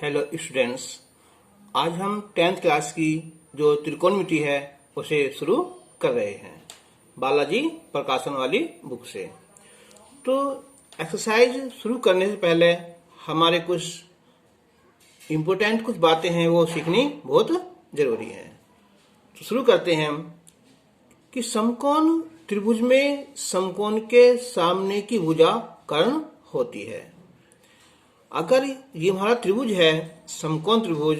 Hello students, आज हम 10th class की जो त्रिकोणमिति है उसे शुरू कर रहे हैं बालाजी प्रकाशन वाली बुक से। तो एक्सरसाइज शुरू करने से पहले हमारे कुछ बातें हैं वो सीखनी बहुत जरूरी है। तो शुरू करते हैं हम कि समकोण त्रिभुज में समकोण के सामने की भुजा कर्ण होती है। अगर ये हमारा त्रिभुज है समकोण त्रिभुज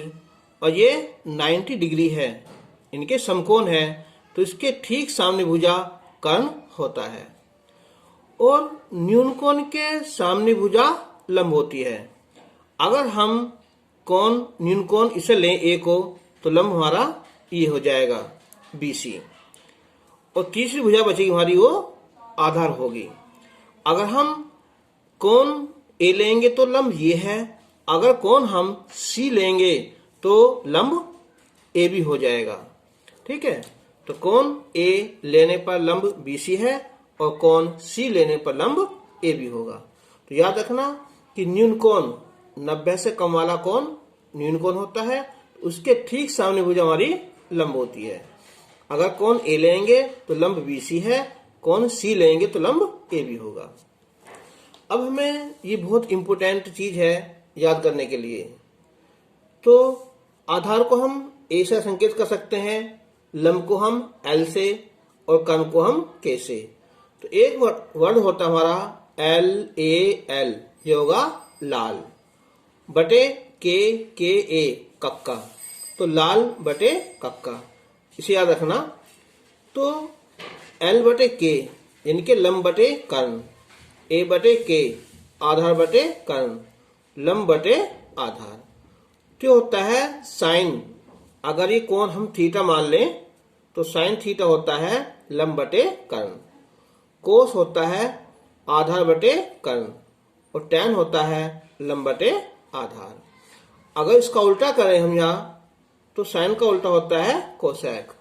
और ये 90 डिग्री है, इनके समकोण है, तो इसके ठीक सामने भुजा कर्ण होता है और न्यूनकोण के सामने भुजा लंब होती है। अगर हम कोण न्यूनकोण इसे लें ए को, तो लंब हमारा ये हो जाएगा BC और तीसरी भुजा बचेगी हमारी वो आधार होगी। अगर हम कोण ए लेंगे तो लंब ये है, अगर कोण हम C लेंगे तो लंब AB हो जाएगा। ठीक है, तो कोण A लेने पर लंब BC है और कोण C लेने पर लंब AB होगा। तो याद रखना कि न्यूनकोण 90 से कम वाला कोण न्यूनकोण होता है, उसके ठीक सामने भुजा हमारी लंब होती है। अगर कोण A लेंगे तो लंब BC है, कोण C लेंगे तो लंब AB होगा। अब हमें ये बहुत इंपॉर्टेंट चीज है याद करने के लिए। तो आधार को हम A से संकेत कर सकते हैं, लंब को हम L से और कर्ण को हम K से। तो एक वर्ड होता हमारा LAL, ये होगा लाल, बटे KA कक्का, तो लाल बटे कक्का, इसे याद रखना। तो L बटे K यानी कि लंब बटे कर्ण, A बटे K आधार बटे कर्ण, लंब बटे आधार। तो होता है साइन, अगर ये कोण हम थीटा मान लें तो साइन थीटा होता है लंब बटे कर्ण, कोस होता है आधार बटे कर्ण और टैन होता है लंब बटे आधार। अगर इसका उल्टा करें हम यहाँ, तो साइन का उल्टा होता है कोसेक,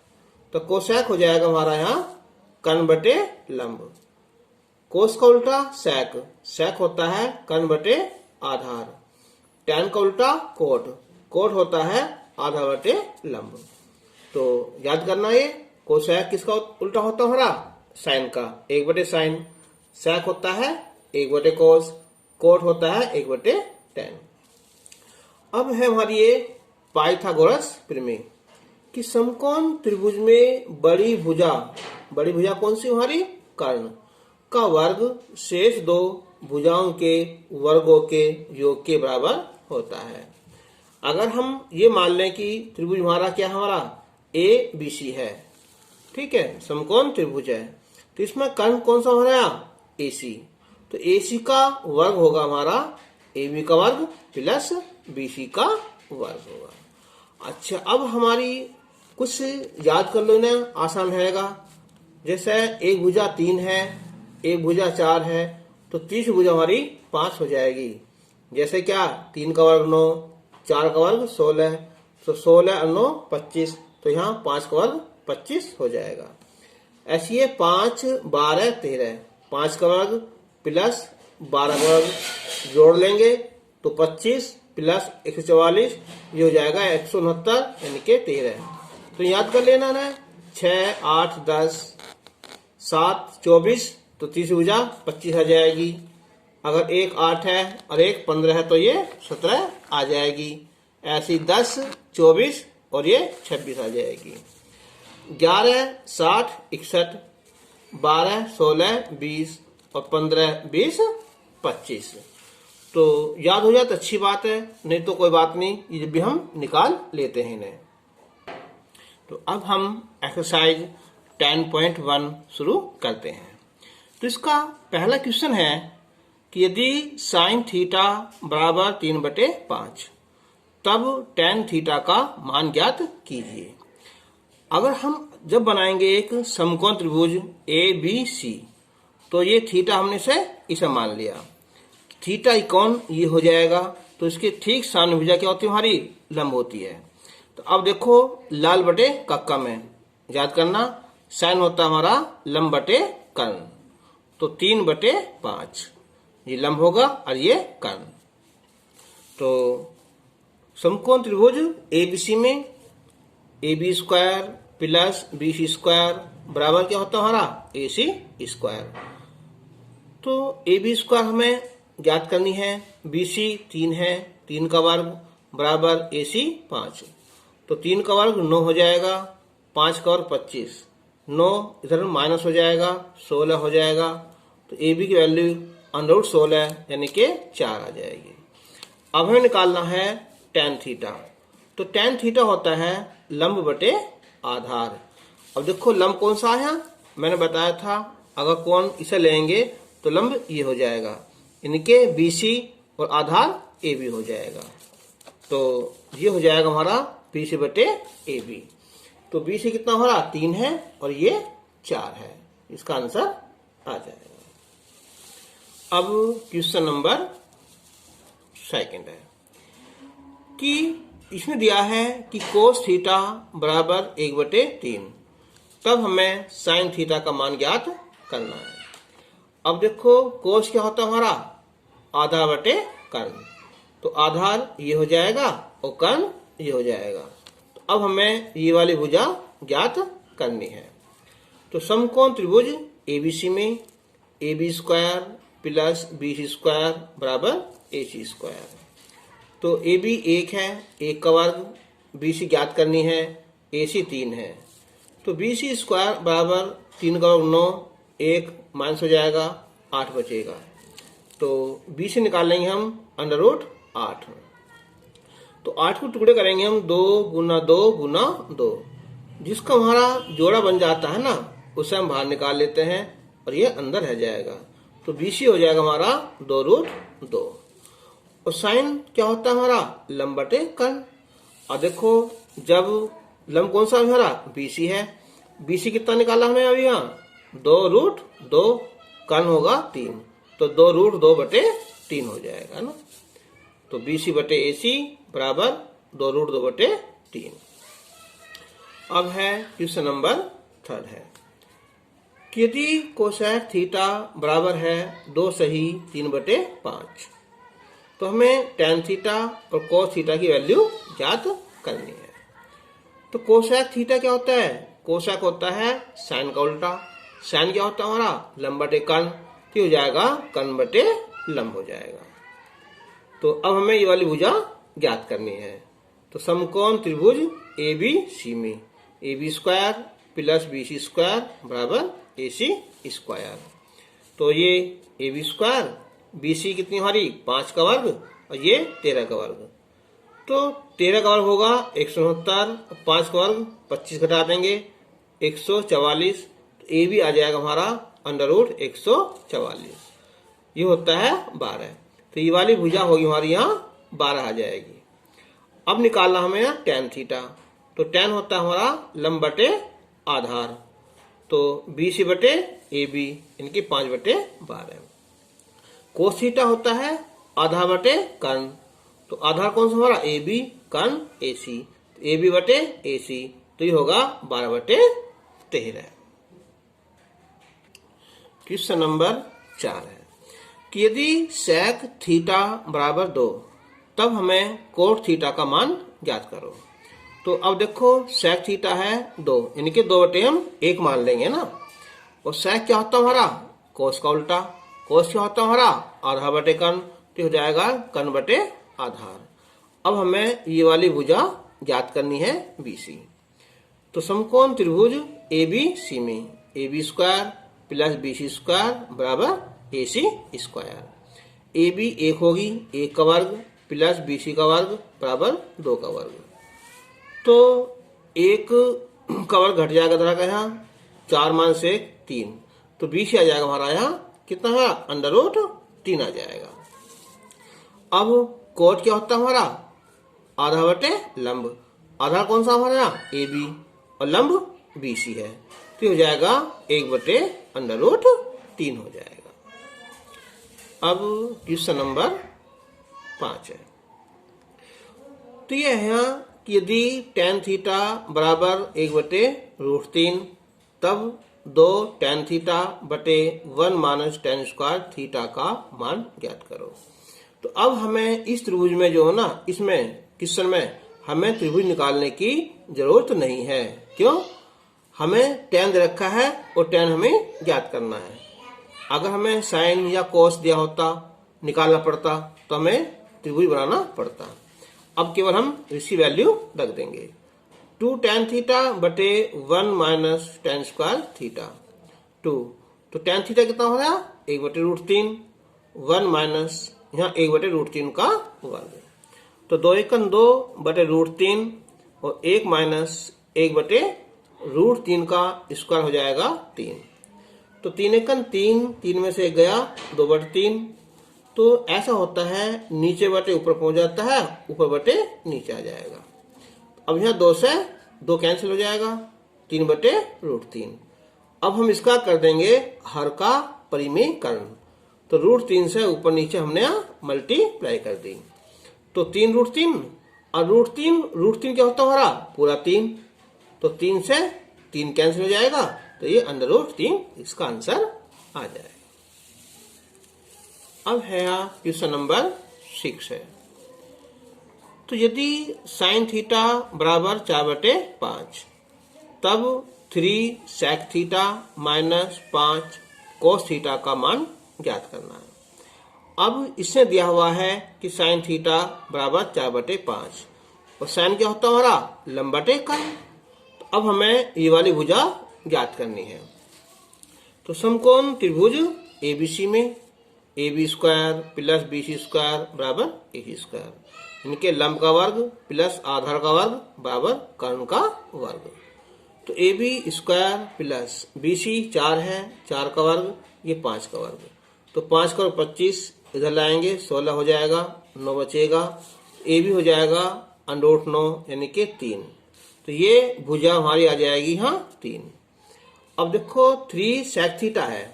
तो कोसेक हो जाएगा हमारा यहाँ कर्ण बटे लंब। कोस का उल्टा सेक, सेक होता है कर्ण बटे आधार। टैन का उल्टा कोट, कोट होता है आधार बटे लंब। तो याद करना, ये कोसेक किसका उल्टा होता है हमारा साइन का, 1 बटे साइन। सेक होता है 1 बटे कोस, कोट होता है 1 बटे टैन। अब है हमारी ये पाइथागोरस प्रमेय कि समकोण त्रिभुज में बड़ी भुजा कौन सी हमारी कर्ण का वर्ग शेष दो भुजाओं के वर्गों के योग के बराबर होता है। अगर हम ये मान लें कि त्रिभुज हमारा क्या हमारा ABC है, ठीक है, समकोण त्रिभुज है, तो इसमें कर्ण कौन सा हमारा AC, तो AC का वर्ग होगा हमारा AB का वर्ग प्लस BC का वर्ग होगा। अच्छा, अब हमारी कुछ याद कर लो ना, आसान रहेगा। जैसे एक भुजा 3 है, एक भुजा 4 है, तो तीसरी भुजा हमारी 5 हो जाएगी। जैसे क्या 3 का वर्ग 9, 4 का वर्ग 16, तो 16 और 9 25, तो यहाँ 5 का वर्ग 25 हो जाएगा। ऐसी है 5 12 13, 5 का वर्ग प्लस 12 का वर्ग जोड़ लेंगे तो 25 प्लस 144, ये हो जाएगा 169 यानी कि 13। तो याद कर लेना ना, 6 8 10 7 24, तो तीसरी भुजा 25 आ जाएगी। अगर एक 8 है और एक 15 है तो ये 17 आ जाएगी। ऐसी 10 24 और ये 26 आ जाएगी। 11 60 61, 12 16 20 और 15 20 25। तो याद हो जाए तो अच्छी बात है, नहीं तो कोई बात नहीं, ये भी हम निकाल लेते हैं इन्हें। तो अब हम एक्सरसाइज 10.1 शुरू करते हैं। तो इसका पहला क्वेश्चन है कि यदि साइन थीटा बराबर 3/5 तब टैन थीटा का मान ज्ञात कीजिए। अगर हम जब बनाएंगे एक समकोण त्रिभुज ABC, तो ये थीटा हमने इसे मान लिया, थीटा कोण ये हो जाएगा, तो इसके ठीक सामने भुजा क्या होती है हमारी लंब होती है। तो अब देखो लाल बटे कक्का में याद करना, साइन होता है हमारा लंब बटे कर्ण, तो 3/5 ये लंब होगा और ये कर्ण। तो समकोण त्रिभुज एबीसी में A B square plus B C square बराबर क्या होता है हमारा ए सी स्क्वायर। तो ए बी स्क्वायर हमें ज्ञात करनी है, बी सी 3 है, 3 का वर्ग बराबर ए सी 5। तो 3 का वर्ग 9 हो जाएगा, 5 का वर्ग 25, 9 इधर माइनस हो जाएगा, 16 हो जाएगा। तो ए बी की वैल्यू √16 यानी कि 4 आ जाएगी। अब हमें निकालना है tan थीटा। तो tan थीटा होता है लंब बटे आधार। अब देखो लंब कौन सा है, मैंने बताया था अगर कोण इसे लेंगे तो लंब ये हो जाएगा, यानी कि BC और आधार AB हो जाएगा। तो ये हो जाएगा हमारा BC बटे AB। तो BC कितना हमारा 3 है और ये 4 है, इसका आंसर आ जाएगा। अब क्वेश्चन नंबर 2 है कि इसमें दिया है कि कोस थीटा बराबर 1/3, तब हमें साइन थीटा का मान ज्ञात करना है। अब देखो कोस क्या होता है हमारा आधार बटे कर्ण। तो आधार ये हो जाएगा और कर्ण ये हो जाएगा। तो अब हमें ये वाली भुजा ज्ञात करनी है। तो समकोण त्रिभुज एबीसी में A B square plus B C square बराबर ए सी स्क्वायर। तो ए बी 1 है, 1 का वर्ग, बी सी ज्ञात करनी है, ए सी 3 है। तो बी सी स्क्वायर बराबर 3 का वर्ग 9, 1 माइनस हो जाएगा, 8 बचेगा। तो बी से निकाल लेंगे हम √8। तो 8 को टुकड़े करेंगे हम 2 गुना 2 गुना 2, जिसका हमारा जोड़ा बन जाता है ना, उसे हम बाहर निकाल लेते हैं और ये अंदर रह जाएगा। तो BC हो जाएगा हमारा 2√2। और साइन क्या होता है हमारा लंब बटे कर्ण। और देखो जब लंब कौन सा है हमारा BC है, BC कितना निकाला हमने अभी यहाँ 2√2, कर्ण होगा 3, तो 2√2 बटे 3 हो जाएगा ना। तो BC बटे AC बराबर 2√2 बटे 3। अब है क्वेश्चन नंबर 3 है कि यदि कोसेक थीटा बराबर है 2 सही 3/5, तो हमें tan थीटा और cos थीटा की वैल्यू ज्ञात करनी है। तो कोसेक थीटा क्या होता है, कोसेक होता है साइन का उल्टा। साइन क्या होता है हमारा लंब बटे कर्ण, तो हो जाएगा कर्ण बटे लंब हो जाएगा। तो अब हमें ये वाली भुजा ज्ञात करनी है। तो समकोण त्रिभुज ABC में A B square plus B C square बराबर ए सी स्क्वायर। तो ये A B square, B C कितनी हमारी 5 का वर्ग और ये 13 का वर्ग। तो 13 का वर्ग होगा 169, 5 का वर्ग 25 घटा देंगे 144। ए भी आ जाएगा हमारा √144, ये होता है 12। तो ये वाली भुजा होगी हमारी यहाँ 12 आ जाएगी। अब निकालना हमें यहाँ tan थीटा। तो tan होता है हमारा लंब बटे आधार। तो BC बटे AB इनकी 5/12। कोस थीटा होता है आधार बटे कर्ण। तो आधार कौन सा हमारा AB, कर्ण AC। तो AB बटे AC, तो ये होगा 12/13। क्वेश्चन नंबर 4 है कि यदि सेक थीटा बराबर 2, तब हमें कोट थीटा का मान ज्ञात करो। तो अब देखो सेक थीटा है 2, यानी कि 2 बटे हम 1 मान लेंगे ना। और सेक क्या होता है हमारा कोस का उल्टा। कोस क्या होता है हमारा आधार बटे कर्ण, तो हो जाएगा कर्ण बटे आधार। अब हमें ये वाली भुजा ज्ञात करनी है BC। तो समकोण त्रिभुज ABC में A B square plus BC square बराबर AC स्क्वायर। AB 1 होगी, 1 का वर्ग प्लस BC का वर्ग बराबर 2 का वर्ग। तो 1 का वर्ग घट जाएगा तरह का यहाँ, 4 मान से 3। तो BC आ जाएगा हमारा यहाँ कितना है √3 आ जाएगा। अब कोट क्या होता है हमारा आधा बटे लंब। आधार कौन सा हमारा यहाँ AB और लंब BC है, तो हो जाएगा 1/√3 हो जाएगा। अब क्वेश्चन नंबर 5 है। तो यह है यहाँ कि यदि tan थीटा बराबर 1/√3, तब 2 tan थीटा बटे 1 - tan स्क्वायर थीटा का मान ज्ञात करो। तो अब हमें इस त्रिभुज में जो है ना, इसमें क्वेश्चन में हमें त्रिभुज निकालने की जरूरत नहीं है। क्यों? हमें tan दे रखा है और tan हमें ज्ञात करना है। अगर हमें साइन या कोस दिया होता, निकालना पड़ता, तो हमें त्रिभुज बनाना पड़ता। अब केवल हम इसकी वैल्यू रख देंगे। 2 tan थीटा बटे 1 माइनस tan स्क्वायर थीटा 2। तो tan थीटा कितना हो रहा है? 1 बटे √3, 1 माइनस यहाँ 1 बटे √3 का वर्ग। तो 2 एकम 2 बटे √3 और 1 माइनस 1 बटे √3 का स्क्वायर हो जाएगा 3। तो 3 एकम 3, 3 में से 1 गया, 2 बटे 3। तो ऐसा होता है, नीचे बटे ऊपर पहुंच जाता है, ऊपर बटे नीचे आ जाएगा। अब यहाँ 2 से 2 कैंसिल हो जाएगा, 3 बटे √3। अब हम इसका कर देंगे हर का परिमेयकरण। तो √3 से ऊपर नीचे हमने मल्टीप्लाई कर दी। तो 3 √3 और √3 क्या होता है हमारा? पूरा 3। तो 3 से 3 कैंसिल हो जाएगा, तो ये √3 इसका आंसर आ जाएगा। अब है क्वेश्चन नंबर 6 है। तो यदि साइन थीटा बराबर 4/5, तब 3 sec theta minus 5 cos theta का मान ज्ञात करना है। अब इससे दिया हुआ है कि साइन थीटा बराबर 4/5 और साइन क्या होता है हमारा? लंब/कर्ण। तो अब हमें ये वाली भुजा ज्ञात करनी है। तो समकोण त्रिभुज एबीसी में AB square plus BC square बराबर AC स्क्वायर, इनके लंब का वर्ग प्लस आधार का वर्ग बराबर कर्ण का वर्ग। तो AB स्क्वायर प्लस BC 4 है, 4 का वर्ग, ये 5 का वर्ग। तो 5 का 25 इधर लाएंगे, 16 हो जाएगा, 9 बचेगा। AB हो जाएगा √9 यानी कि 3। तो ये भुजा हमारी आ जाएगी यहाँ 3। अब देखो 3 सेक थीटा है।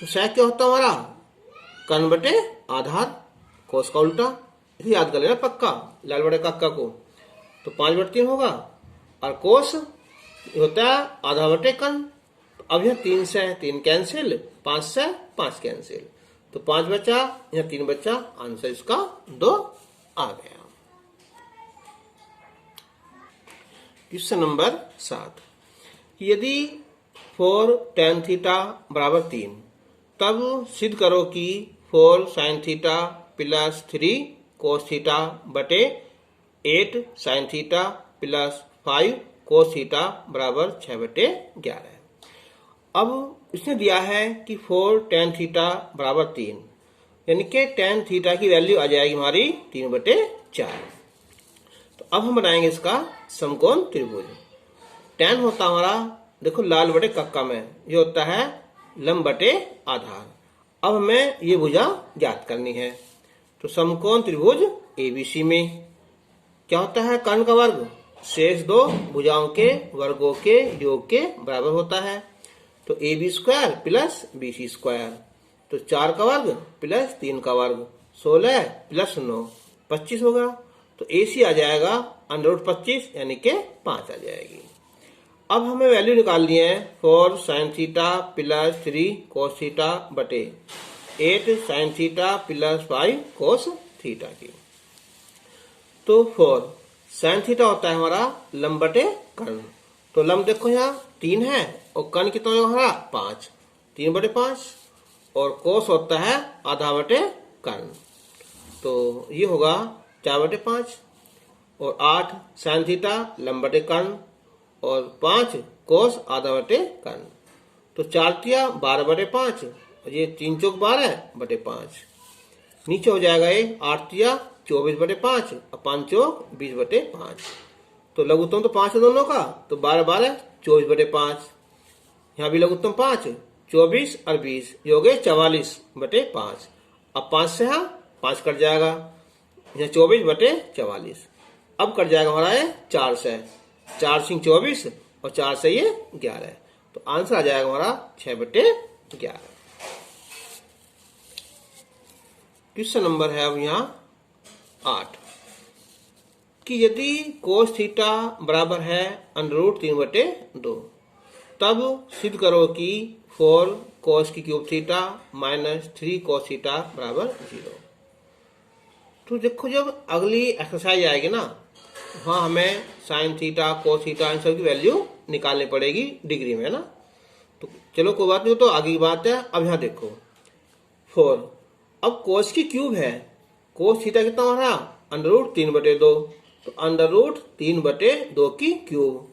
तो सेक क्या होता है हमारा? कर्ण बटे आधार, कोस का उल्टा। इसे याद कर लेना पक्का, लाल बटे कक्का को। तो 5/3 होगा और कोस होता है आधा बटे कर्ण। अब यह 3 से 3 कैंसिल, 5 से 5 कैंसिल, तो 5 बचा, यह 3 बचा, आंसर इसका 2 आ गया। Question number 7। यदि 4 tan थीटा बराबर 3, तब सिद्ध करो कि 4 sin theta plus 3 cos theta बटे 8 sin theta plus 5 cos theta बराबर 6/11। अब इसने दिया है कि 4 tan थीटा बराबर 3, यानी कि tan थीटा की वैल्यू आ जाएगी हमारी 3/4। तो अब हम बनाएंगे इसका समकोण त्रिभुज। tan होता हमारा, देखो लाल बटे कक्का में, ये होता है लंब बटे आधार। अब हमें ये भुजा ज्ञात करनी है। तो समकोण त्रिभुज एबीसी में क्या होता है? कर्ण का वर्ग शेष 2 भुजाओं के वर्गों के योग के बराबर होता है। तो AB square plus BC square, तो 4 का वर्ग प्लस 3 का वर्ग, 16 प्लस 9 25 होगा। तो AC आ जाएगा √25 यानी कि 5 आ जाएगी। अब हमें वैल्यू निकालनी है 4 sin theta plus 3 cos theta बटे 8 sin theta plus 5 cos theta की। तो 4 sin थीटा होता है हमारा लंब बटे कर्ण। तो लंब देखो यहाँ 3 है और कर्ण कितना होगा हमारा? 5, 3/5। और cos होता है आधा बटे कर्ण, तो ये होगा 4/5। और 8 sin थीटा लंब बटे कर्ण और 5 cos आधा बटे कर्ण। तो 4 तिया 12/5 और ये 3 चौक 12/5। नीचे हो जाएगा ये 8 तिया 24/5 और 5 चौक 20/5। तो लघुत्तम तो 5 है दोनों का, तो 12 12 24/5। यहाँ भी लघुत्तम 5, 24 और 20, ये हो गए 44/5। अब 5 से 5 कट जाएगा, यहाँ 24/44। अब कट जाएगा हमारा ये 4 से, 4 सिंह 24 और 4 से ये 11। तो आंसर आ जाएगा हमारा 6/11। क्वेश्चन नंबर है अब यहाँ 8 कि यदि कोस थीटा बराबर है √3/2, तब सिद्ध करो कि 4 cos की cube theta minus 3 cos theta बराबर 0। तो देखो जब अगली एक्सरसाइज आएगी ना, वहाँ हमें sine theta cos theta in सब की वैल्यू निकालनी पड़ेगी डिग्री में, है ना। तो चलो कोई बात नहीं, तो आगे की बात है। अब यहाँ देखो 4, अब कोस की क्यूब है, कोस थीटा कितना हो रहा, √3/2, तो √3/2 की क्यूब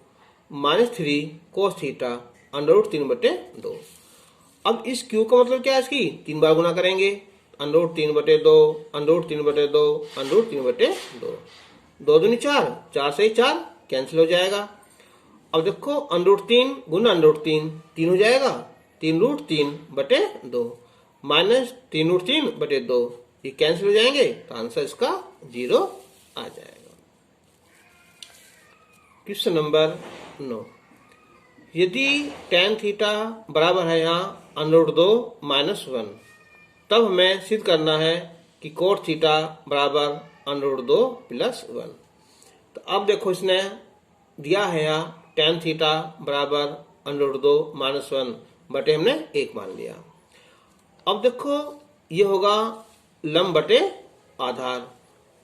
-3 कोस थीटा √3/2। अब इस क्यूब का मतलब क्या है, इसकी 3 बार गुना करेंगे, √3/2 √3/2 √3/2, 2 दूनी 4, 4 से 4 कैंसिल हो जाएगा। अब देखो √3 गुना √3 3 हो जाएगा, 3√3/2 -3√3/2, ये कैंसिल हो जाएंगे, तो आंसर इसका 0 आ जाएगा। क्वेश्चन नंबर 9, यदि tan थीटा बराबर है यहाँ √2 - 1, तब हमें सिद्ध करना है कि कोट थीटा बराबर √2 + 1। तो अब देखो इसने दिया है यहाँ tan थीटा बराबर √2 - 1 बटे हमने 1 मान लिया। अब देखो ये होगा लंब बटे आधार,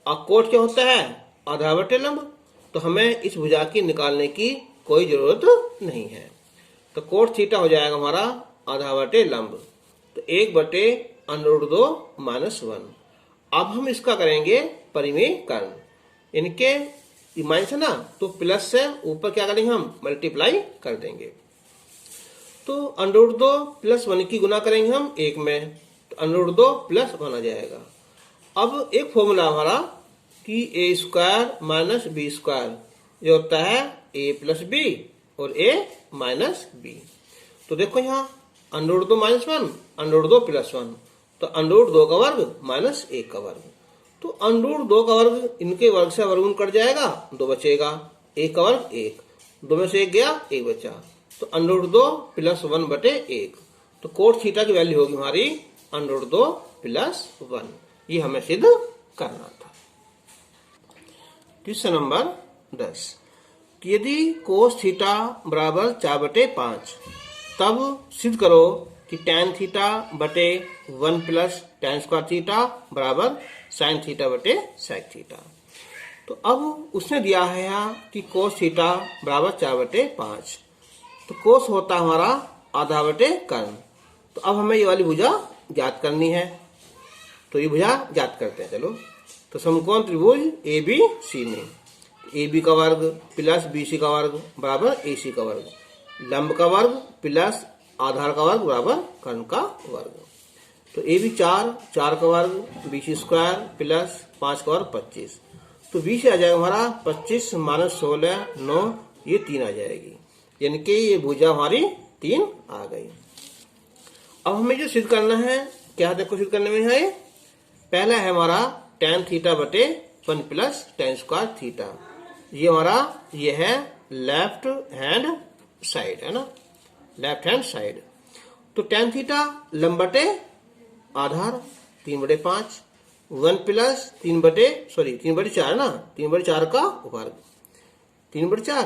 और कोट क्या होता है, आधार बटे लंब। तो हमें इस भुजा की निकालने की कोई जरूरत नहीं है। तो कोट थीटा हो जाएगा हमारा आधार बटे लंब, तो 1/√2 - 1। अब हम इसका करेंगे परिमेयकरण, इनके माइनस है ना, तो प्लस से ऊपर क्या करेंगे, हम मल्टीप्लाई कर देंगे। तो √2 + 1 की गुना करेंगे हम 1 में, तो √2 + 1 आ जाएगा। अब एक फॉर्मूला हमारा कि a² - b², ये होता है a + b और a - b। तो देखो यहाँ √2 - 1 √2 + 1, तो √2 का वर्ग -1 का वर्ग, तो √2 का वर्ग इनके वर्ग से वर्गमूल कट जाएगा, 2 बचेगा, 1 का वर्ग 1, 2 में से 1 गया, 1 बचा, तो √2 + 1/1। तो कोट थीटा की वैल्यू होगी हमारी √2 + 1। ये हमें सिद्ध करना था। क्वेश्चन नंबर 10, यदि कोस थीटा बराबर 4/5, तब सिद्ध करो कि tan थीटा बटे 1 + tan² थीटा बराबर sin थीटा बटे sec थीटा। तो अब उसने दिया है यहाँ कि कोस थीटा बराबर 4/5, तो कोस होता है हमारा आधा बटे कर्ण। तो अब हमें ये वाली भुजा ज्ञात करनी है, तो ये भुजा ज्ञात करते हैं। चलो, तो समकोण त्रिभुज ABC में AB का वर्ग + BC का वर्ग बराबर AC का वर्ग, लंब का वर्ग + आधार का वर्ग बराबर कर्ण का वर्ग। तो AB 4 का वर्ग, BC² + 5 का वर्ग 25, तो 20 आ जाएगा हमारा 25 - 16 9, ये 3 आ जाएगी, यानी कि ये भुजा हमारी 3 आ गई। अब हमें जो सिद्ध करना है, क्या देखो सिद्ध करने में है, पहला है हमारा tan थीटा बटे 1 + tan² थीटा, ये हमारा ये है लेफ्ट हैंड साइड, है ना, लेफ्ट हैंड साइड। तो tan थीटा लंब बटे आधार 3/5, 1 + 3/4 है ना, 3/4 का वर्ग, 3/4,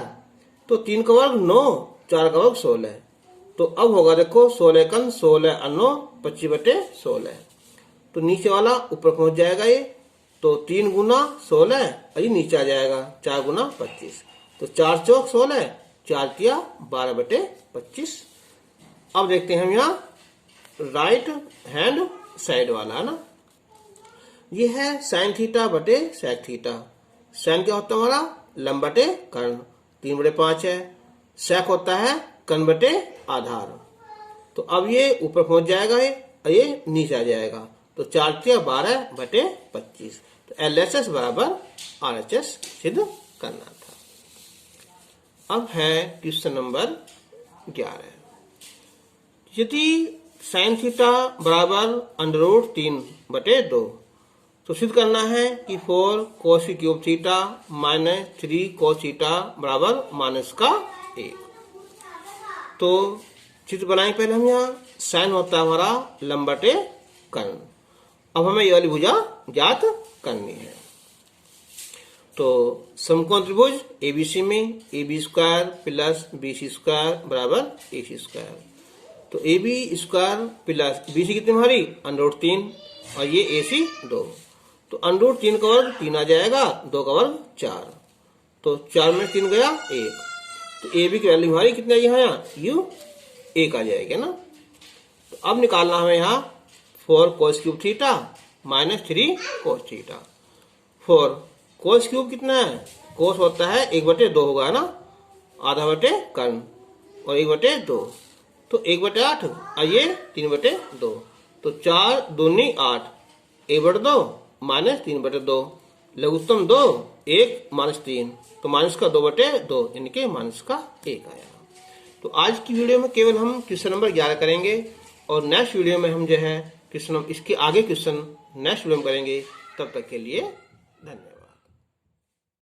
तो 3 का वर्ग 9, 4 का वर्ग 16। तो अब होगा देखो 16 कन 16 और 9 25/16, तो नीचे वाला ऊपर पहुंच जाएगा ये, तो 3 गुना 16 और ये नीचे आ जाएगा 4 गुना 25, तो 4 चौक 16, 4 किया 12/25। अब देखते हैं हम यहाँ राइट हैंड साइड वाला, है ना, ये है sin थीटा बटे sec थीटा। sin क्या होता है हमारा लंब बटे कर्ण, 3/5 है, sec होता है कर्ण बटे आधार। तो अब ये ऊपर पहुंच जाएगा ये, और ये नीचे आ जाएगा, तो 4 किया 12/25, तो LHS बराबर RHS सिद्ध करना था। अब है क्वेश्चन नंबर 11, यदि sin थीटा बराबर √3/2, तो सिद्ध करना है कि 4 cos³ थीटा - 3 cos थीटा बराबर -1। तो चित्र बनाएंगे पहले हम, यहाँ sin होता है हमारा लंब बटे कर्ण। अब हमें ये वाली भुजा ज्ञात करनी है। तो समकोण त्रिभुज ABC में AB² + BC² बराबर AC², तो AB² + BC कितनी हमारी √3 और ये AC 2, तो अंडरूट 3 का वर्ग 3 आ जाएगा, 2 का वर्ग 4, तो 4 में 3 गया 1, तो ए बी की वैल्यू हमारी कितनी आई है यहाँ, यू 1 आ जाएगा ना। तो अब निकालना हमें यहाँ 4 cos cube theta minus 3 cos theta. 4 cos cube कितना है, cos होता है 1/2 होगा ना, आधा बटे कर्ण और 1/2, तो 1/8 और ये 3/2, तो 4 दूनी 8, 1/2 माइनस 3/2, लघुत्तम 2 1 माइनस 3, तो माइनस का 2/2 यानी कि माइनस का 1 आया। तो आज की वीडियो में केवल हम क्वेश्चन नंबर 11 करेंगे और नेक्स्ट वीडियो में हम जो है क्वेश्चन इसके आगे क्वेश्चन नेक्स्ट वीडियो में करेंगे। तब तक के लिए धन्यवाद।